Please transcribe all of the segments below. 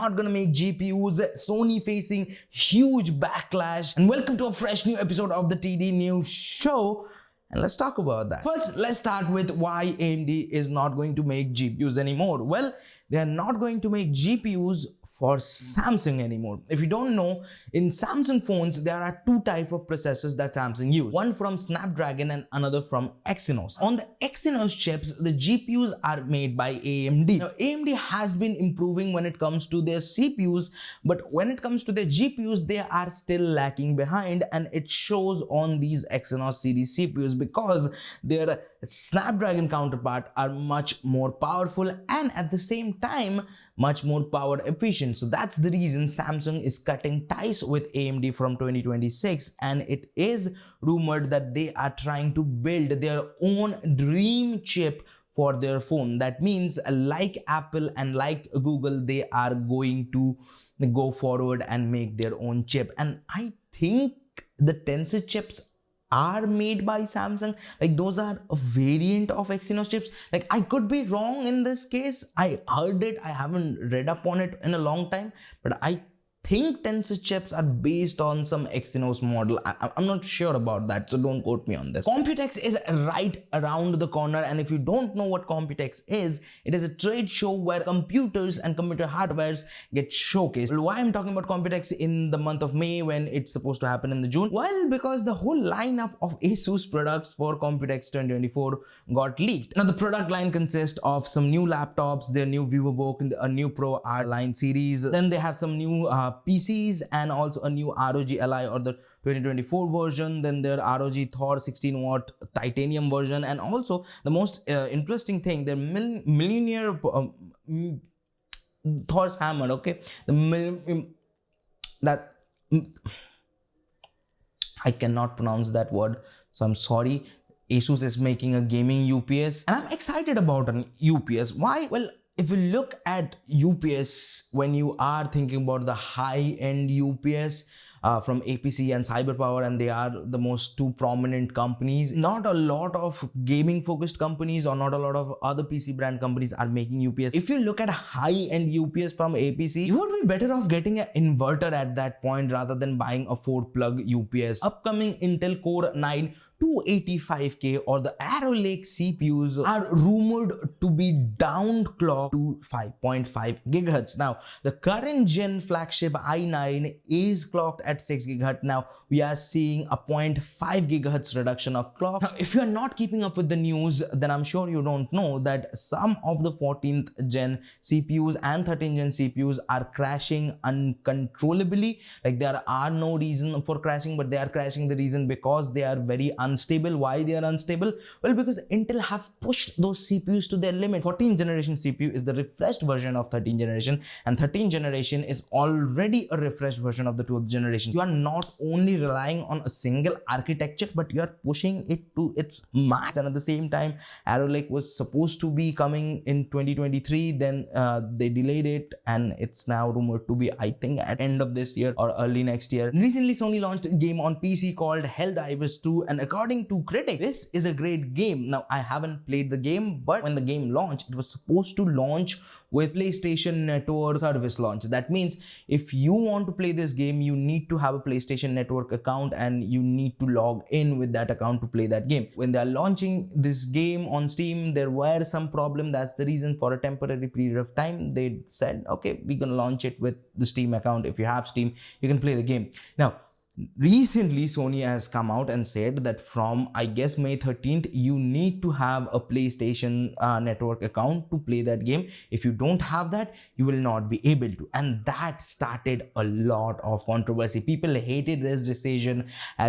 not gonna make GPUs. Sony facing huge backlash. And welcome to a fresh new episode of the TD News Show. And let's talk about that. First, let's start with why AMD is not going to make GPUs anymore. Well, they are not going to make GPUs for Samsung anymore. If you don't know, in Samsung phones, there are two types of processors that Samsung use. One from Snapdragon and another from Exynos. On the Exynos chips, the GPUs are made by AMD. Now, AMD has been improving when it comes to their CPUs, but when it comes to their GPUs, they are still lacking behind, and it shows on these Exynos series CPUs because their Snapdragon counterpart are much more powerful and at the same time much more power efficient. So that's the reason Samsung is cutting ties with AMD from 2026, and it is rumored that they are trying to build their own dream chip for their phone. That means like Apple and like Google, they are going to go forward and make their own chip. And I think the Tensor chips are made by Samsung. Like, those are a variant of Exynos chips. Like, I could be wrong in this case. I heard it, I haven't read up on it in a long time, but I think Tensor chips are based on some Exynos model. I'm not sure about that, so don't quote me on this. Computex is right around the corner, and if you don't know what Computex is, it is a trade show where computers and computer hardwares get showcased. Why I'm talking about Computex in the month of May when it's supposed to happen in the June? Well, because the whole lineup of ASUS products for Computex 2024 got leaked. Now, the product line consists of some new laptops, their new VivoBook, a new Pro R line series. Then they have some new PCs and also a new ROG Ally or the 2024 version, then their ROG Thor 16-watt titanium version, and also the most interesting thing, their millionaire Thor's hammer, okay? I cannot pronounce that word, so I'm sorry. ASUS is making a gaming UPS, and I'm excited about an UPS. Why? Well, if you look at UPS, when you are thinking about the high-end UPS from APC and CyberPower, and they are the most two prominent companies, not a lot of gaming-focused companies or not a lot of other PC brand companies are making UPS. If you look at high-end UPS from APC, you would be better off getting an inverter at that point rather than buying a 4-plug UPS. Upcoming Intel Core 9 285K or the Arrow Lake CPUs are rumored to be downclocked to 5.5 GHz. Now, the current gen flagship i9 is clocked at 6 GHz. Now, we are seeing a 0.5 GHz reduction of clock. Now, if you are not keeping up with the news, then I'm sure you don't know that some of the 14th gen CPUs and 13th gen CPUs are crashing uncontrollably. Like, there are no reason for crashing, but they are crashing. The reason because they are very unstable. Why they are unstable? Well, because Intel have pushed those CPUs to their limit. 14th generation CPU is the refreshed version of 13th generation, and 13th generation is already a refreshed version of the 12th generation. You are not only relying on a single architecture, but you are pushing it to its max. And at the same time, Arrow Lake was supposed to be coming in 2023, then they delayed it, and it's now rumored to be, I think, at end of this year or early next year. Recently, Sony launched a game on PC called Helldivers 2, and according to critics, this is a great game. Now, I haven't played the game, but when the game launched, it was supposed to launch with PlayStation Network service launch. That means if you want to play this game, you need to have a PlayStation Network account and you need to log in with that account to play that game. When they are launching this game on Steam, there were some problem. That's the reason for a temporary period of time they said, okay, we're gonna launch it with the Steam account. If you have Steam, you can play the game. Now, recently, Sony has come out and said that from, I guess, May 13th, you need to have a PlayStation Network account to play that game. If you don't have that, you will not be able to. And that started a lot of controversy. People hated this decision.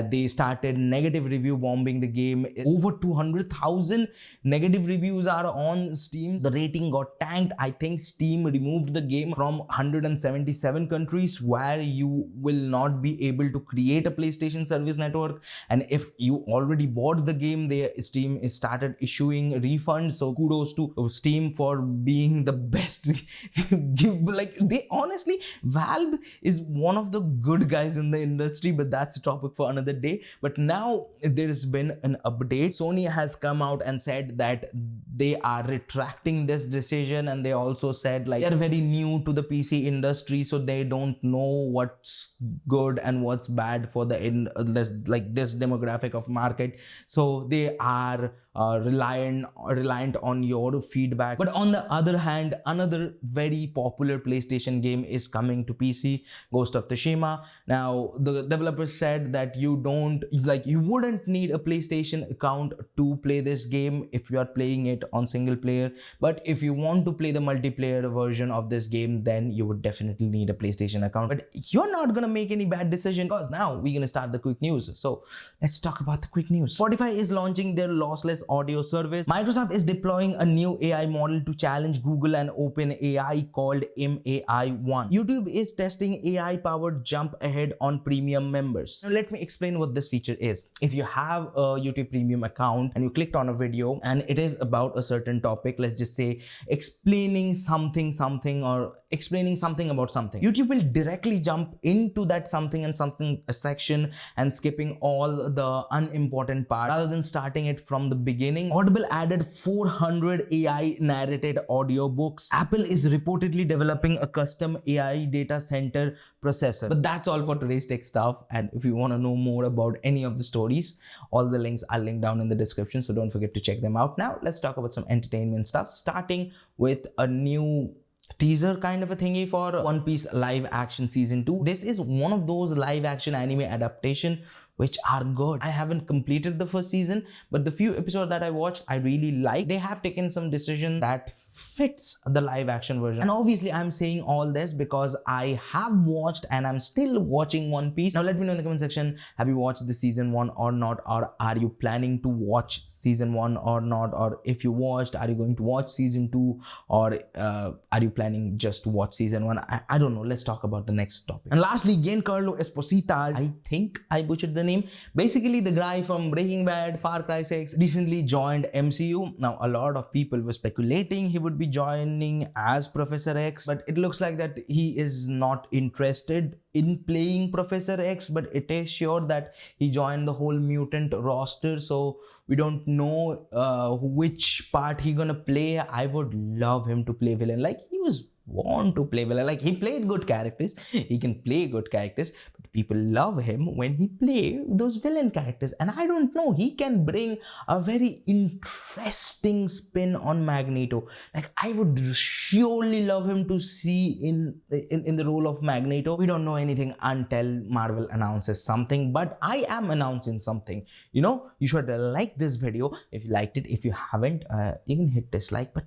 They started negative review bombing the game. Over 200,000 negative reviews are on Steam. The rating got tanked. I think Steam removed the game from 177 countries where you will not be able to create create a PlayStation service network. And if you already bought the game, Steam is started issuing refunds. So kudos to Steam for being the best. Like, they honestly, Valve is one of the good guys in the industry, but that's a topic for another day. But now there's been an update. Sony has come out and said that they are retracting this decision, and they also said like they're very new to the PC industry, so they don't know what's good and what's bad for this demographic of market. So they are reliant on your feedback. But on the other hand, another very popular PlayStation game is coming to PC, Ghost of Tsushima. Now the developers said that you wouldn't need a PlayStation account to play this game if you are playing it on single player, but if you want to play the multiplayer version of this game, then you would definitely need a PlayStation account. But you're not gonna make any bad decision, because now we're gonna start the quick news. So let's talk about the quick news. Spotify is launching their lossless audio service. Microsoft is deploying a new AI model to challenge Google and OpenAI called MAI-1. YouTube is testing AI-powered jump ahead on premium members. Now let me explain what this feature is. If you have a YouTube premium account and you clicked on a video and it is about a certain topic, let's just say explaining something or explaining something about something, YouTube will directly jump into that something and something section and skipping all the unimportant part rather than starting it from the beginning. Audible added 400 AI narrated audiobooks. Apple is reportedly developing a custom AI data center processor. But that's all for today's tech stuff. And if you want to know more about any of the stories, all the links are linked down in the description, so don't forget to check them out. Now let's talk about some entertainment stuff, starting with a new teaser kind of a thingy for One Piece live action season 2. This is one of those live action anime adaptation which are good. I haven't completed the first season, but the few episodes that I watched, I really like. They have taken some decision that fits the live action version. And obviously I'm saying all this because I have watched and I'm still watching One Piece. Now let me know in the comment section, have you watched the season 1 or not, or are you planning to watch season 1 or not, or if you watched, are you going to watch season 2, or are you planning just to watch season 1? I don't know. Let's talk about the next topic. And lastly, Giancarlo Esposito, I think I butchered the name, basically the guy from Breaking Bad, Far Cry 6, recently joined MCU. Now a lot of people were speculating he would be joining as Professor X, but it looks like that he is not interested in playing Professor X, but it is sure that he joined the whole mutant roster, so we don't know which part he gonna play. I would love him to play villain. Like, he was born to play villain. Like, he played good characters, he can play good characters, but people love him when he play those villain characters. And I don't know, he can bring a very interesting spin on Magneto. Like, I would surely love him to see in the role of Magneto. We don't know anything until Marvel announces something, but I am announcing something. You know, you should like this video if you liked it. If you haven't, you can hit dislike, but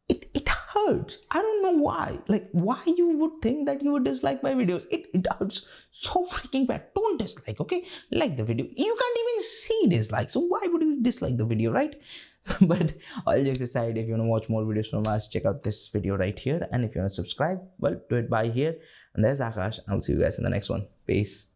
it hurts. I don't know why. Like, why you would think that you would dislike my videos? It hurts so freaking bad. Don't dislike, okay? Like the video. You can't even see dislike, so why would you dislike the video, right? But all jokes aside, if you want to watch more videos from us, check out this video right here. And if you want to subscribe, well, do it by here. And there's Akash. I'll see you guys in the next one. Peace.